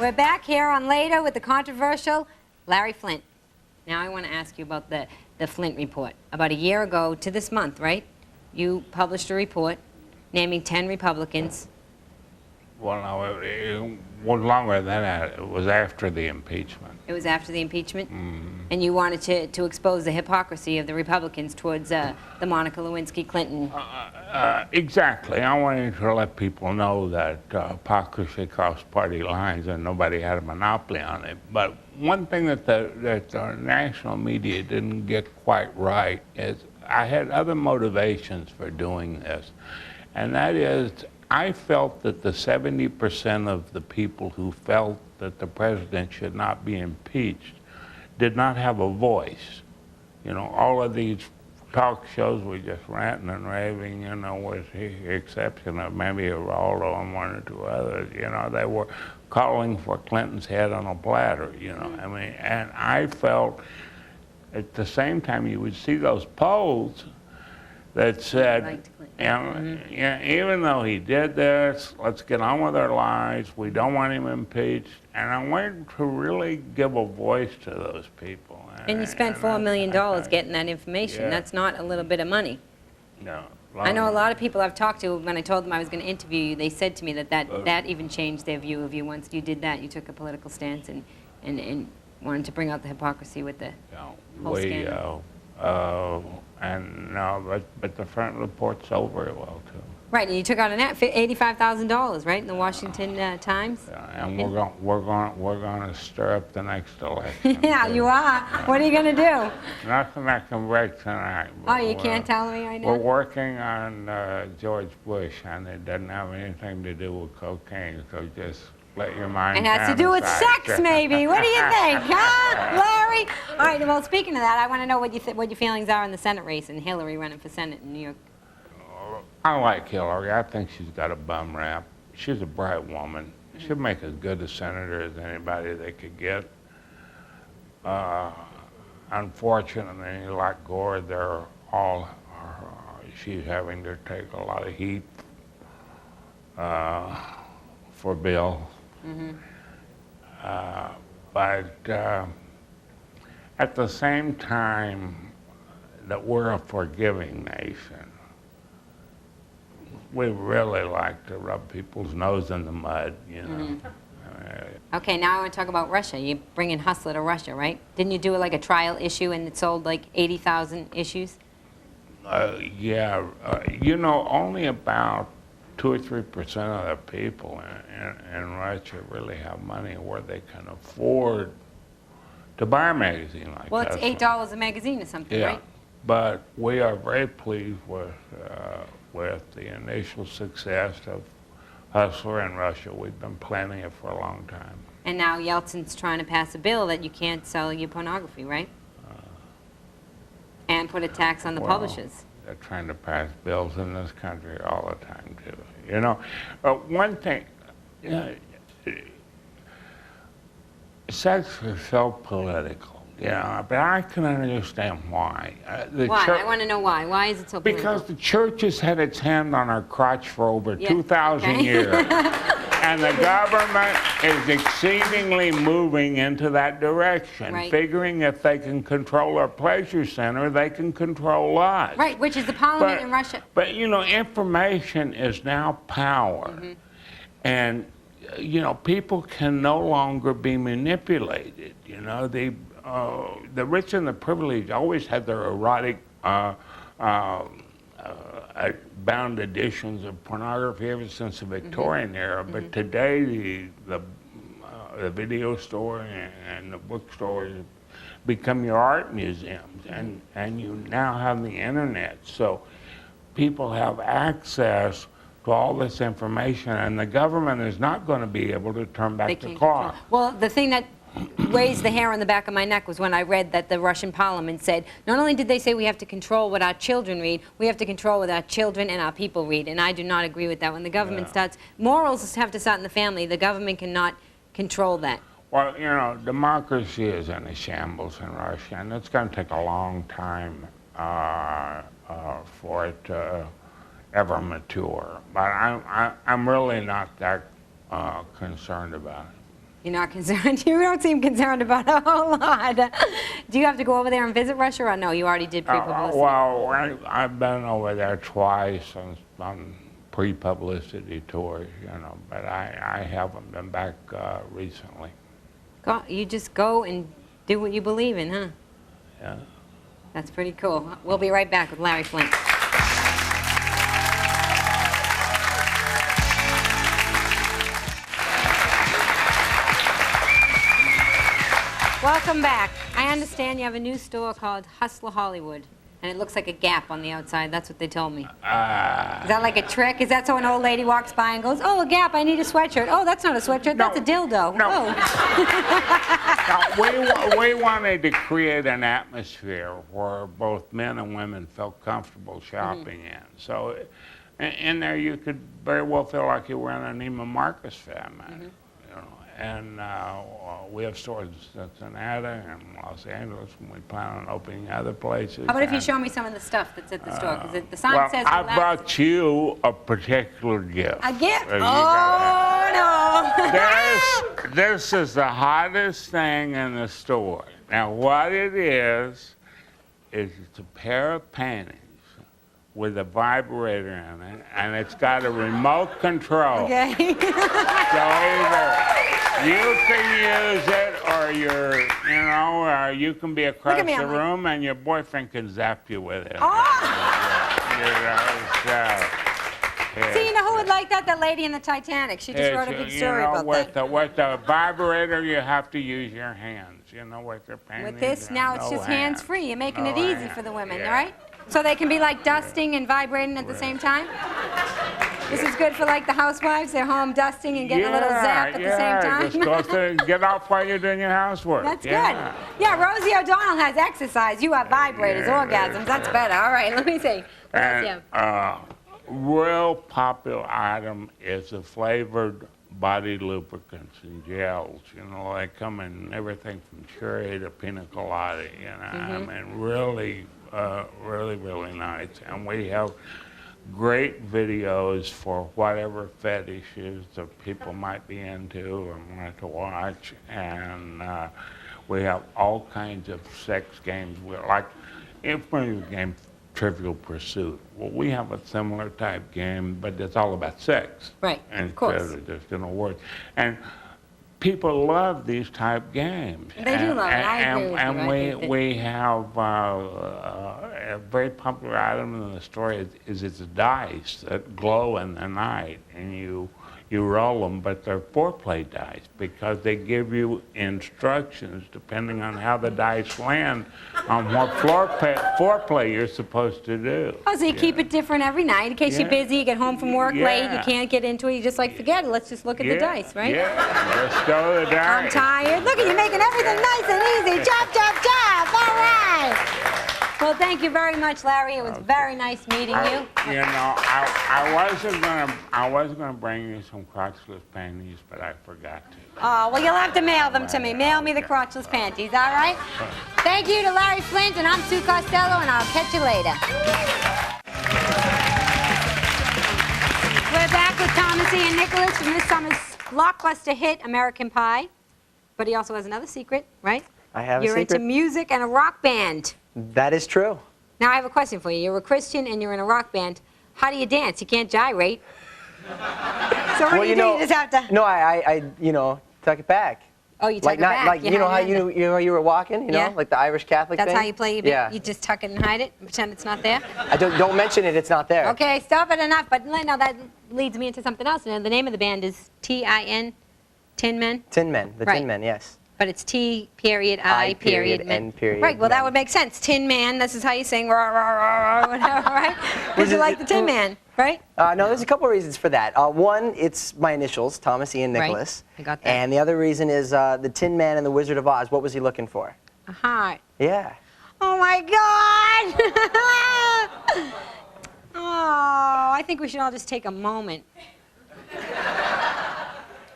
We're back here on Later with the controversial Larry Flynt. Now I want to ask you about the Flynt report. About a year ago to this month, right? You published a report naming 10 Republicans. Well, no, it was longer than that. It was after the impeachment. It was after the impeachment? Mm-hmm. And you wanted to expose the hypocrisy of the Republicans towards the Monica Lewinsky-Clinton. Exactly. I wanted to let people know that hypocrisy crossed party lines and nobody had a monopoly on it. But one thing that the national media didn't get quite right is I had other motivations for doing this. And that is, I felt that the 70% of the people who felt that the president should not be impeached did not have a voice. You know, all of these talk shows were just ranting and raving, you know, with the exception of maybe Geraldo and one or two others. You know, they were calling for Clinton's head on a platter, you know. I mean, and I felt at the same time you would see those polls that said, yeah, even though he did this, let's get on with our lives. We don't want him impeached. And I wanted to really give a voice to those people. And you spent $4 million getting that information. Yeah. That's not a little bit of money. No. I know a lot of people I've talked to, when I told them I was going to interview you, they said to me that even changed their view of you. Once you did that, you took a political stance and wanted to bring out the hypocrisy with the whole scandal. And no, but the front report sold very well too. Right, and you took out an ad, $85,000, right, in the Washington Times. Yeah, and we're going to stir up the next election. Yeah, you are. What are you going to do? Nothing I can break tonight. Oh, you can't tell me right now? We're working on George Bush, and it doesn't have anything to do with cocaine, so just let your mind. It has to do with sex, maybe. What do you think, huh, Larry? All right. Well, speaking of that, I want to know what your feelings are in the Senate race and Hillary running for Senate in New York. I like Hillary. I think she's got a bum rap. She's a bright woman. She'll make as good a senator as anybody they could get. Unfortunately, like Gore, she's having to take a lot of heat for Bill. But at the same time that we're a forgiving nation, we really like to rub people's nose in the mud, you know. Okay, now I want to talk about Russia. You're bringing Hustler to Russia, right? Didn't you do like a trial issue and it sold like 80,000 issues? Yeah, you know, only about 2 or 3% of the people in Russia really have money where they can afford to buy a magazine like that. Well, it's $8 a magazine or something, yeah, right? But we are very pleased with the initial success of Hustler in Russia. We've been planning it for a long time. And now Yeltsin's trying to pass a bill that you can't sell your pornography, right? And put a tax on the publishers. They're trying to pass bills in this country all the time, too. You know, one thing, sex is so political. Yeah, but I can understand why. Why? I want to know why. Why is it so political? Because the church has had its hand on our crotch for over 2,000 years. And the government is exceedingly moving into that direction, figuring if they can control our pleasure center, they can control us. Right, which is the parliament in Russia. But, you know, information is now power. And, you know, people can no longer be manipulated. You know, the rich and the privileged always had their erotic bound editions of pornography ever since the Victorian era, but today the video store and the bookstores become your art museums, and you now have the internet, so people have access to all this information, and the government is not going to be able to turn back the clock. Well, the thing that raised the hair on the back of my neck was when I read that the Russian parliament said, not only did they say we have to control what our children read, we have to control what our children and our people read, and I do not agree with that. When the government starts, morals have to start in the family. The government cannot control that. Well, you know, democracy is in a shambles in Russia, and it's going to take a long time for it to ever mature. But I'm really not that concerned about it. You're not concerned? You don't seem concerned about a whole lot. Do you have to go over there and visit Russia, or no? You already did pre-publicity. Well, I've been over there twice on pre-publicity tours, you know, but I haven't been back recently. You just go and do what you believe in, huh? Yeah. That's pretty cool. We'll be right back with Larry Flynt. Welcome back. I understand you have a new store called Hustler Hollywood, and it looks like a Gap on the outside. That's what they told me. Is that like a trick? Is that so an old lady walks by and goes, "Oh, a Gap, I need a sweatshirt." "Oh, that's not a sweatshirt, No. that's a dildo." No. Oh. No, we wanted to create an atmosphere where both men and women felt comfortable shopping in. So in there you could very well feel like you were in an Neiman Marcus fan. You know, and we have stores in Cincinnati and Los Angeles, and we plan on opening other places. How about if you show me some of the stuff that's at the store? Because the sign well, says I relax. brought you a particular gift. A gift? You Oh, no. This is the hottest thing in the store. Now, what it is it's a pair of panties with a vibrator in it, and it's got a remote control. Okay. So either you can use it, or you can be across me, the I'm like- room, and your boyfriend can zap you with it. Oh! You know, See, you know who would like that? That lady in the Titanic. She just wrote a big story about that. With the vibrator, you have to use your hands. You know, with your panties. With this, now it's no just hands. hands-free. You're making No it easy hands. for the women, Yeah. all right? So they can be like dusting and vibrating at the same time? This is good for like the housewives. They're home dusting and getting a little zap at the same time. Just go through and get off while you're doing your housework. That's yeah. good. Yeah, Rosie O'Donnell has exercise. You have vibrators, orgasms. That's better. All right, let me see. What else do you have? Real popular item is the flavored body lubricants and gels. You know, they come in everything from cherry to pina colada. You know, I mean, really, really nice. And we have great videos for whatever fetishes that people might be into and want to watch. And we have all kinds of sex games. Like, if we game Trivial Pursuit. Well, we have a similar type game, but it's all about sex. Right, of course. Instead of just, words. And people love these type games. They do love it. I agree with you. And we have a very popular item in the store is it's dice that glow in the night, and you roll them, but they're foreplay dice because they give you instructions depending on how the dice land on what foreplay you're supposed to do. Oh, so you keep it different every night in case you're busy, you get home from work late, you Yeah. can't get into it, you just like, forget it, let's just look at the dice, right? Yeah, just go to the I'm dice. tired. Look at you making everything nice and easy. Chop, chop, chop. All right. Well, thank you very much, Larry. It was very nice meeting you. I was gonna bring you some crotchless panties, but I forgot to. Oh, well, you'll have to mail them to me. Mail me the crotchless panties, all right? Thank you to Larry Flynt, and I'm Sue Costello, and I'll catch you later. We're back with Thomas Ian Nicholas from this summer's blockbuster hit, American Pie. But he also has another secret, right? I have a You're secret. into music and a rock band. That is true. Now, I have a question for you. You're a Christian and you're in a rock band. How do you dance? You can't gyrate. So what do you do? You just have to... No, I tuck it back. Oh, you tuck it back. Like, you know how you were walking, Yeah. like the Irish Catholic That's thing? how you play your bit? Yeah. You just tuck it and hide it and pretend it's not there? I don't mention it, it's not there. Okay, stop it enough. But no, that leads me into something else. And the name of the band is T-I-N, Tin Men? Tin Men, the Right. Tin Men, yes. But it's T-I-Men. Right, well, that would make sense. Tin Man, this is how you sing, rah, rah, rah, rah, whatever, right? Because you like the Tin Man, right? No, there's a couple of reasons for that. One, it's my initials, Thomas Ian Nicholas. I got that. And the other reason is the Tin Man and the Wizard of Oz. What was he looking for? A heart. Yeah. Oh, my God! Oh, I think we should all just take a moment.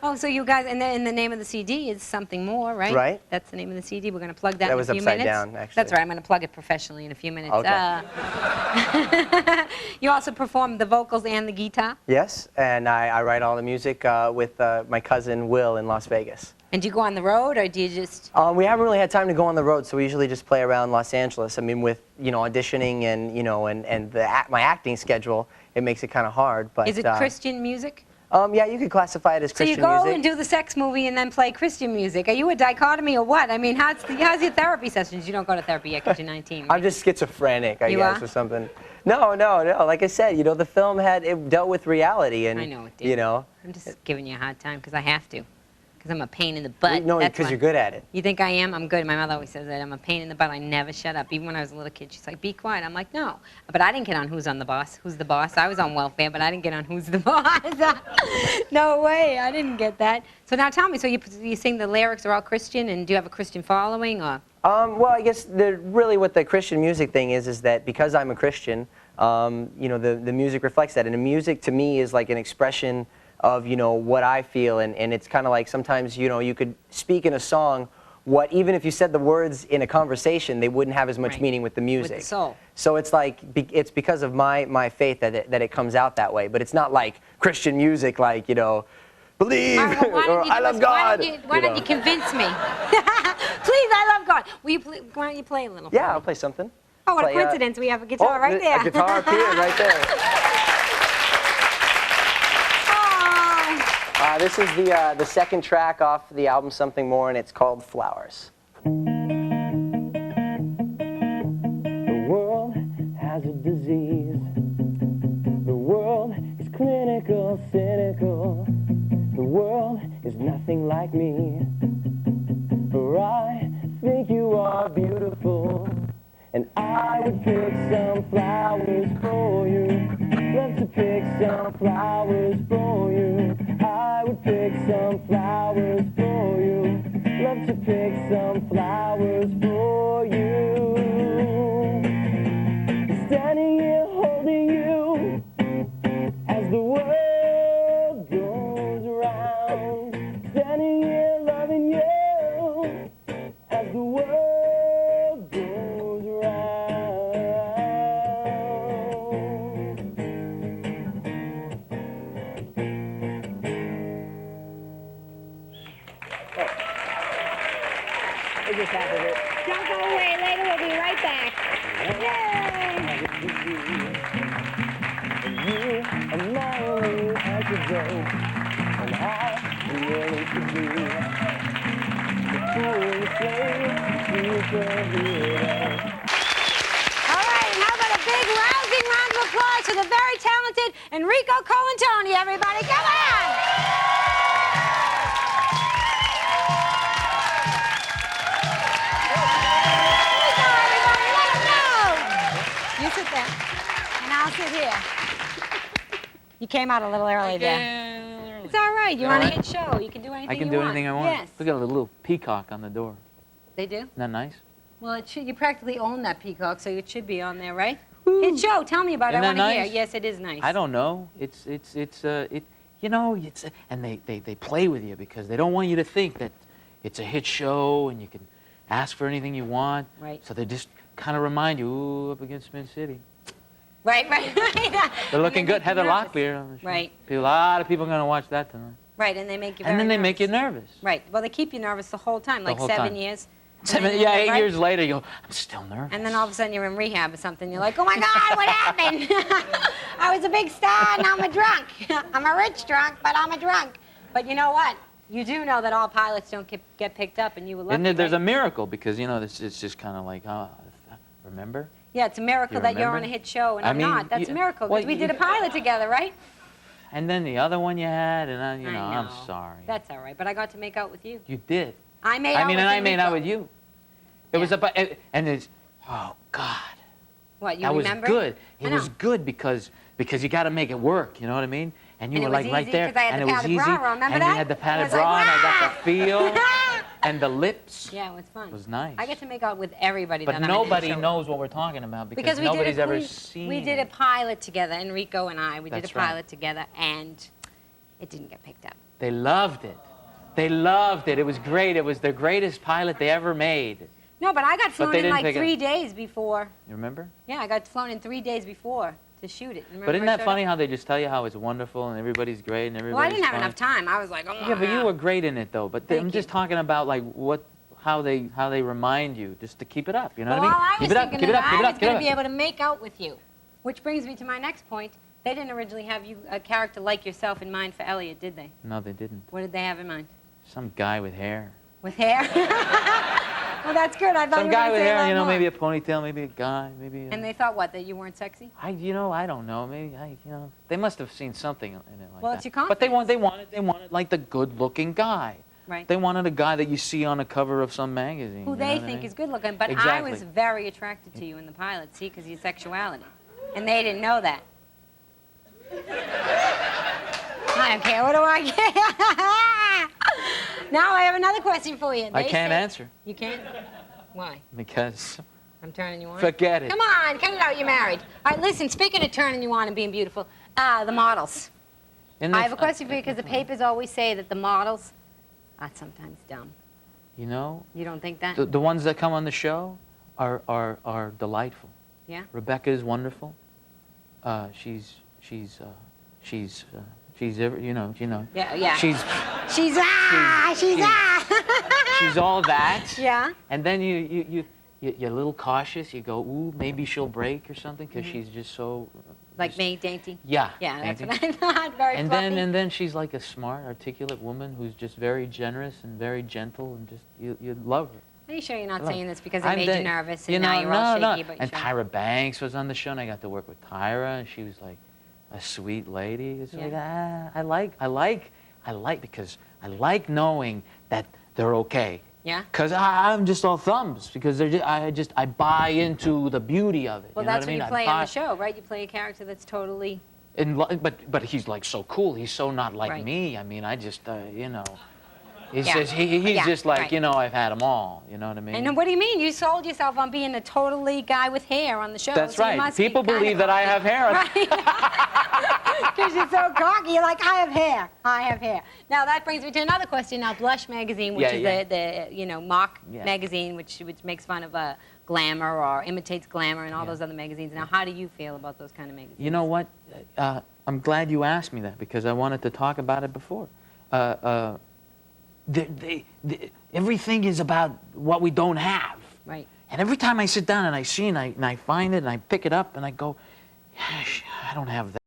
Oh, so you guys, and the name of the CD is Something More, right? Right. That's the name of the CD. We're going to plug that That in was a few upside minutes. down, actually. That's right. I'm going to plug it professionally in a few minutes. Okay. You also perform the vocals and the guitar. Yes, and I write all the music with my cousin Will in Las Vegas. And do you go on the road, or do you just... We haven't really had time to go on the road, so we usually just play around Los Angeles. I mean, with, you know, auditioning and, you know, and my acting schedule, it makes it kind of hard. But Is it Christian music? Yeah, you could classify it as Christian music. So you go and do the sex movie and then play Christian music. Are you a dichotomy or what? I mean, how's your therapy sessions? You don't go to therapy yet because you're 19, right? I'm just schizophrenic, I guess, are? or something. No. Like I said, you know, the film it dealt with reality, and I know it did. you know. I'm just giving you a hard time because I have to. Because I'm a pain in the butt. No, That's because why. you're good at it. You think I am? I'm good. My mother always says that I'm a pain in the butt. I never shut up. Even when I was a little kid, she's like, be quiet. I'm like, no. But I didn't get on Who's on the Boss. Who's the Boss? I was on welfare, but I didn't get on Who's the Boss. No way. I didn't get that. So now tell me, so you sing the lyrics are all Christian, and do you have a Christian following, or? Well, I guess really what the Christian music thing is that because I'm a Christian, you know, the music reflects that. And the music to me is like an expression of, you know, what I feel, and it's kind of like sometimes, you know, you could speak in a song what, even if you said the words in a conversation, they wouldn't have as much meaning with the music. With the soul. So it's like, it's because of my faith that it comes out that way, but it's not like Christian music, like, you know, believe, or I love God. Why don't you convince me? Please, I love God. Will you why don't you play a little for Yeah, me? I'll play something. Oh, what a coincidence. We have a guitar right there. A guitar appeared right there. This is the second track off the album Something More, and it's called Flowers. The world has a disease. The world is clinical, cynical. The world is nothing like me. For I think you are beautiful, and I would pick some flowers for you. Love to pick some flowers for you. I would pick some flowers for you. Love to pick some flowers for you. Standing here holding you as the world goes round. Standing here loving you as the world goes round. I just have it. Don't go away. Later, we'll be right back. Yay! You are my only antidote, and I am willing to be the fool slave, superhero. All right, and how about a big rousing round of applause for the very talented Enrico Colantoni, everybody. Come on! You sit there, and I'll sit here. You came out a little early there. It's all right. You're on a hit show. You can do anything you want. I can do anything I want. Yes. Look at a little peacock on the door. They do? Isn't that nice? Well, it should. You practically own that peacock, so it should be on there, right? Hit show. Tell me about it. I Isn't want that to hear. nice? Yes, it is nice. I don't know. You know, and they play with you because they don't want you to think that it's a hit show and you can ask for anything you want. Right. So they just kind of remind you, ooh, up against Mid City. Right. They're looking good. Heather Locklear on the show. Right. A lot of people are going to watch that tonight. Right, and they make you And then they nervous. make you nervous. Right. Well, they keep you nervous the whole time, like whole 7 time. years. 8 years later, you go, I'm still nervous. And then all of a sudden you're in rehab or something. You're like, oh my God, what happened? I was a big star, now I'm a drunk. I'm a rich drunk, but I'm a drunk. But you know what? You do know that all pilots don't get picked up, and you were lucky, And there's right? a miracle because, you know, it's just kind of like, remember? Yeah, it's a miracle You that you're on remember? a hit show, and I I'm mean, not. That's a miracle, because well, we did a pilot together, right? And then the other one you had, and I, I know. I'm sorry. That's all right, but I got to make out with you. You did. I made out with and I made Enrico. out with you. It was about, and it's, oh God. What, you That was remember? good. I It know. was good because you got to make it work, you know what I mean? And you And were it was like right easy there, 'cause I had and the it was padded easy. bra, remember and that? you had the I padded was like, bra, and I got "Rah!" the feel, and the lips. Yeah, it was fun. It was nice. I get to make out with everybody But that I'm in a hit nobody show. knows what we're talking about because we did nobody's a, ever we, seen we did a it. pilot together, Enrico and I. We did a That's right. pilot together, and It didn't get picked up. They loved it. They loved it. It was great. It was the greatest pilot they ever made. No, but I got flown they in didn't like pick it. 3 days before. You remember? Yeah, I got flown in 3 days before to shoot it. Remember But isn't I that showed funny up? how they just tell you how it's wonderful and everybody's great and everybody's Well, I didn't have fine? enough time. I was like, oh, Yeah, but you were great in it though. But Thank I'm just you. talking about like how they remind you just to keep it up. You know Well, what I mean? I was Keep it up, thinking keep it that up, keep it I up, was keep it going to up. be able to make out with you, which brings me to my next point. They didn't originally have you a character like yourself in mind for Elliot, did they? No, they didn't. What did they have in mind? Some guy with hair. With hair? Well, that's good. I thought Some you were guy gonna with say a hair, lot you know, more. maybe a ponytail, maybe a guy, maybe. And they thought what? That you weren't sexy? I don't know. Maybe they must have seen something in it like Well, that. it's your But they confidence. wanted like the good-looking guy. Right. They wanted a guy that you see on a cover of some magazine. Who you know they what I think mean? is good looking. But I Exactly. was very attracted to you in the pilot, see, because of your sexuality. And they didn't know that. I don't care. What do I care? Now I have another question for you. I They can't said- answer You can't? Why? because I'm turning you on? forget it. Come on, cut it out. You're married. All right, listen, speaking of turning you on and being beautiful, the models. Isn't I it have a question for you because the papers always say that the models are sometimes dumb. You know, You don't think that? the ones that come on the show are delightful. Yeah? Rebecca is wonderful. She's you know. Yeah, yeah. She's She's all that. Yeah? And then you're a little cautious. You go, ooh, maybe she'll break or something because she's just so. Like me, dainty? Yeah. Yeah, that's dainty. what I thought. Very And fluffy. then she's like a smart, articulate woman who's just very generous and very gentle and just you love her. Are you sure you're not Love saying her. this because it made you nervous and You now know, you're all no, shaky? But And sure. Tyra Banks was on the show, and I got to work with Tyra, and she was like a sweet lady. It's like, I like because I like knowing that they're okay. Yeah? Because I'm just all thumbs because they're just I buy into the beauty of it. Well, you know that's what I what mean? you I play on buy- the show, right? You play a character that's totally... But he's like so cool. He's so not like Right. me. I mean, I just he's Yeah. just he's Yeah, just like right. I've had them all. You know what I mean? And what do you mean? You sold yourself on being a totally guy with hair on the show. That's so you right. must be People kinda believe that I cocky. have hair. Right. Because you're so cocky. You're like, I have hair. I have hair. Now, that brings me to another question. Now, Blush magazine, which Yeah, is the mock Yeah. magazine, which makes fun of glamour or imitates glamour and all those other magazines. Now, how do you feel about those kind of magazines? You know what? I'm glad you asked me that because I wanted to talk about it before. Everything is about what we don't have. Right. And every time I sit down and I see and I find it and I pick it up and I go, gosh, I don't have that.